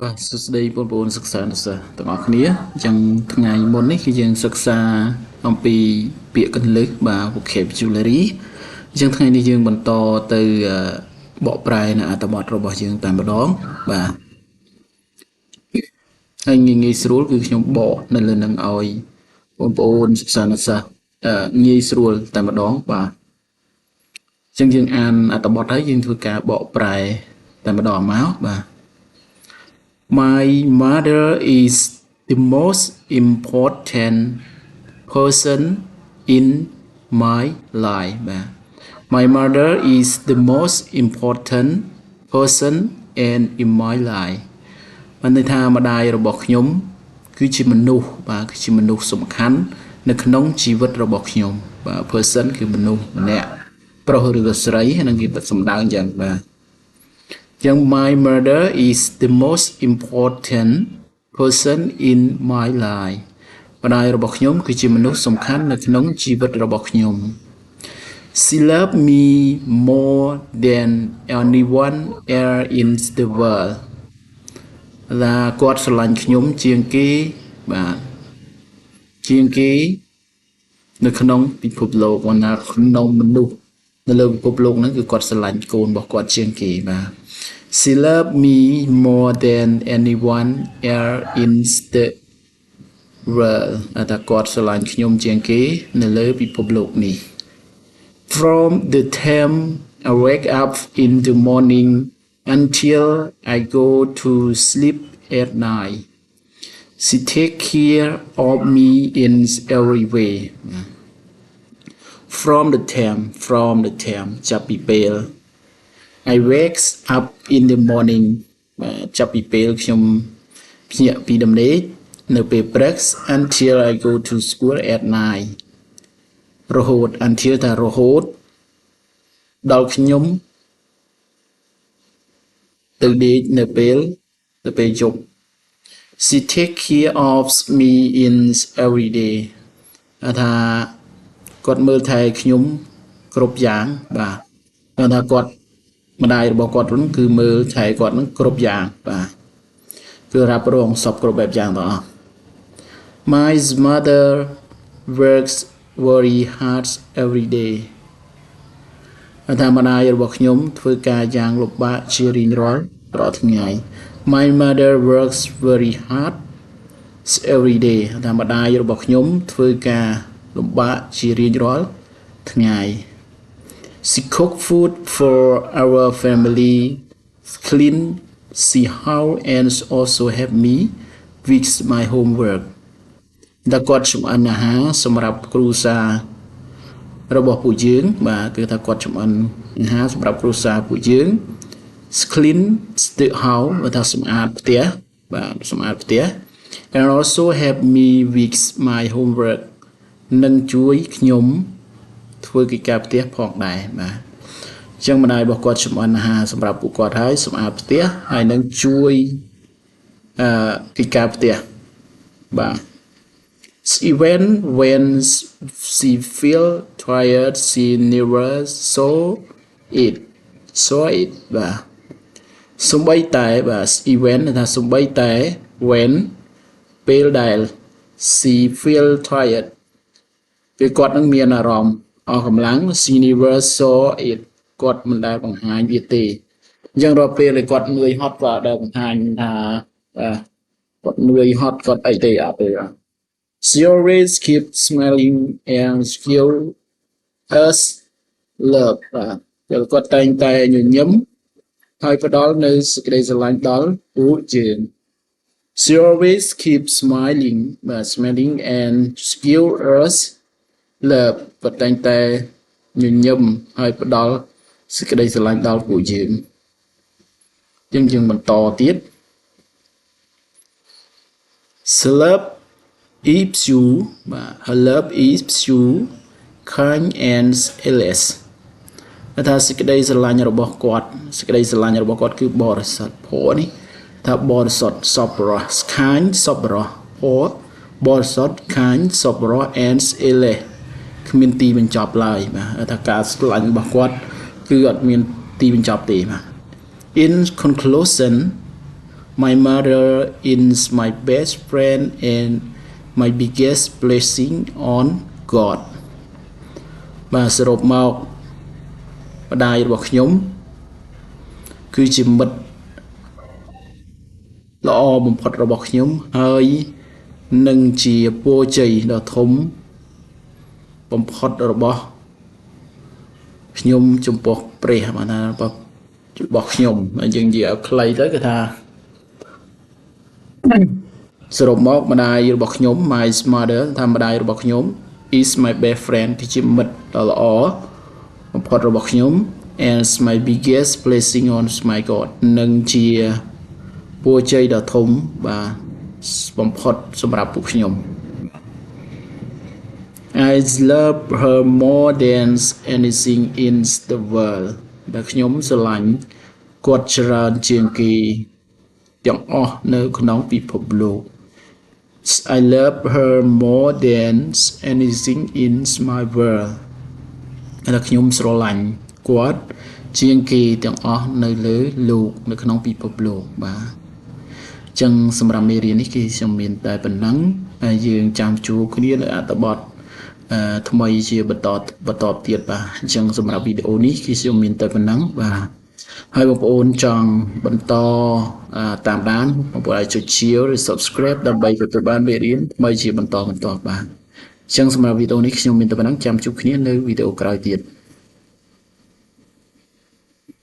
បាទសួស្តីបងប្អូនសិក្សានុសិស្សទាំងអស់គ្នាអញ្ចឹងថ្ងៃមុននេះគឺយើងសិក្សាអំពីពាក្យកន្លឹះបាទ vocabulary អញ្ចឹងថ្ងៃនេះយើងបន្តទៅបកប្រែនៅអត្ថបទរបស់យើងតែម្ដងបាទហើយងាយស្រួលគឺខ្ញុំបកនៅលើនឹងឲ្យបងប្អូនសិក្សានុសិស្សងាយស្រួលតែម្ដងបាទអញ្ចឹងយើងអានអត្ថបទហើយយើងធ្វើការបកប្រែតែម្ដងមកបាទ My mother is the most important person in my life បាទ My mother is the most important person and in my life បានន័យថាម្ដាយរបស់ខ្ញុំគឺជាមនុស្សបាទគឺជាមនុស្សសំខាន់នៅក្នុងជីវិតរបស់ខ្ញុំបាទ person គឺមនុស្សម្នាក់ប្រុសឬក៏ស្រីហ្នឹងគេសំដៅយ៉ាងបាទចឹង My mother is the most important person in my life ម្ដាយរបស់ខ្ញុំគឺជាមនុស្សសំខាន់នៅក្នុងជីវិតរបស់ខ្ញុំ She loves me more than anyone else in the world គាត់ស្រឡាញ់ខ្ញុំជាងគេបាទជាងគេនៅក្នុងពិភពលោកក្នុងមនុស្សនៅលើពិភពលោកហ្នឹងគឺគាត់ស្រឡាញ់កូនរបស់គាត់ជាងគេបាទ She loved me more than anyone else in the world ថាគាត់ស្រឡាញ់ខ្ញុំជាងគេនៅលើពិភពលោកនេះ From the time I wake up in the morning until I go to sleep at night she take care of me in every way from the time ចាប់ពីពេល I wakes up in the morning ចាប់ពីពេលខ្ញុំភ្ញាក់ពីដំណេកនៅពេលព្រឹក until I go to school at night រហូត until ថារហូតដល់ខ្ញុំទៅដេកនៅពេលយប់ She take care of me in every day ថាគាត់មើលថែខ្ញុំគ្រប់យ៉ាងបាទថាគាត់ម្ដាយរបស់គាត់ហ្នឹងគឺមើលថែគាត់ហ្នឹងគ្រប់យ៉ាងបាទគឺរ៉ាប់រងសពគ្រប់បែបយ៉ាងទាំងអស់ My mother works very hard every day ថាម្ដាយរបស់ខ្ញុំធ្វើការយ៉ាងលំបាកជារៀងរាល់ថ្ងៃ My mother works very hard every day ថាម្ដាយរបស់ខ្ញុំធ្វើការលំបាកជារៀងរាល់ថ្ងៃ She cook food for our family clean the house and also help me with my homework ដែលគាត់ចម្អិនអាហារសម្រាប់គ្រួសាររបស់ពួកយើងបាទគឺថាគាត់ចម្អិនអាហារសម្រាប់គ្រួសារពួកយើង clean the house ថាសម្អាតផ្ទះបាទសម្អាតផ្ទះ and also help me with my homework និងជួយខ្ញុំធ្វើកិច្ចការផ្ទះផងដែរបាទអញ្ចឹងម្ដាយរបស់គាត់ចម្អិនអាហារសម្រាប់ពួកគាត់ហើយសម្អាតផ្ទះហើយនឹងជួយកិច្ចការផ្ទះបាទ Even when she feel tired she never saw it បាទសំបីតែបាទ even ថាសំបីតែ when ពេលដែល she feel tired ពេលគាត់នឹងមានអារម្មណ៍អស់កម្លាំង she never saw it គាត់មិនដែលបង្ហាញវាទេអញ្ចឹងរាល់ពេលដែលគាត់នឿយហត់គាត់ដែលបង្ហាញថាគាត់នឿយហត់គាត់អីទេអត់ទេ She always keep smiling and give us love បាទគាត់តែងតែញញឹមហើយផ្ដល់នូវសេចក្តីស្រឡាញ់ដល់ពួកយើង She always keep smiling and give us love គាត់តែងតែញញឹមហើយផ្ដល់សេចក្តីស្រឡាញ់ដល់ពួកយើងយើងបន្តទៀត Her love is pure kind and endless ថាសេចក្តីស្រឡាញ់របស់គាត់គឺបរិសុទ្ធព្រោះនេះថាបរិសុទ្ធសប្បុរស kind សប្បុរសព្រោះបរិសុទ្ធ kind សប្បុរស and endless គ្មានទីបញ្ចប់ឡើយបាទថាការស្រឡាញ់របស់គាត់គឺអត់មានទីបញ្ចប់ទេបាទ In conclusion My mother is my best friend and my biggest blessing on God បាទសរុបមកម្ដាយរបស់ខ្ញុំគឺជាមិត្តល្អបំផុតរបស់ខ្ញុំហើយនឹងជាពរជ័យដ៏ធំបំផុតរបស់ខ្ញុំចំពោះព្រះបាទណារបស់ខ្ញុំយើងនិយាយឲ្យខ្លីទៅគឺថាសរុបមកម្ដាយរបស់ខ្ញុំ my mother ថាម្ដាយរបស់ខ្ញុំ is my best friend គឺជាមិត្តដ៏ល្អបំផុតរបស់ខ្ញុំ and my biggest blessing on my God នឹងជាពរជ័យដ៏ធំបាទបំផុតសម្រាប់ពួកខ្ញុំ I love her more than anything in the world ដែលខ្ញុំស្រឡាញ់គាត់ច្រើនជាងគេទាំងអស់នៅក្នុងពិភពលោក I love her more than anything in my world ដែលខ្ញុំស្រឡាញ់គាត់ជាងគេទាំងអស់នៅលើលោកនៅក្នុងពិភពលោកបាទអញ្ចឹងសម្រាប់មេរៀននេះគឺខ្ញុំមានតែប៉ុណ្ណឹងហើយយើងចាំជួបគ្នានៅអត្ថបទថ្មីជាបន្តទៀតបាទអញ្ចឹងសម្រាប់វីដេអូនេះគឺខ្ញុំមានតែប៉ុណ្ណឹងបាទហើយបងប្អូនចង់បន្តតាមដានបងប្អូនអាចចុច share ឬ subscribe ដើម្បីទទួលបានមេរៀនថ្មីជាបន្តបាទអញ្ចឹងសម្រាប់វីដេអូនេះខ្ញុំមានតែប៉ុណ្ណឹងចាំជួបគ្នានៅវីដេអូក្រោយទៀត